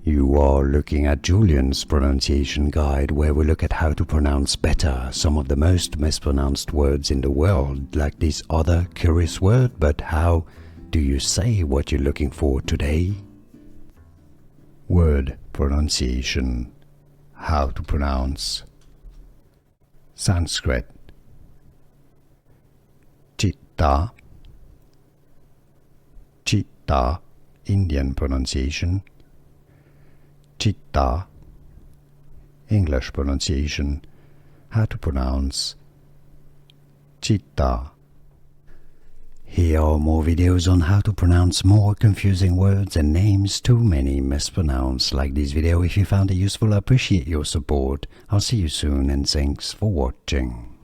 You are looking at Julian's pronunciation guide, where we look at how to pronounce better some of the most mispronounced words in the world, like this other curious word. But how do you say what you're looking for today? Word pronunciation. How to pronounce Sanskrit. Chitta. Chitta, Indian pronunciation. Chitta, English pronunciation. How to pronounce Chitta. Here are more videos on how to pronounce more confusing words and names too many mispronounced. Like this video if you found it useful. I appreciate your support. I'll see you soon and thanks for watching.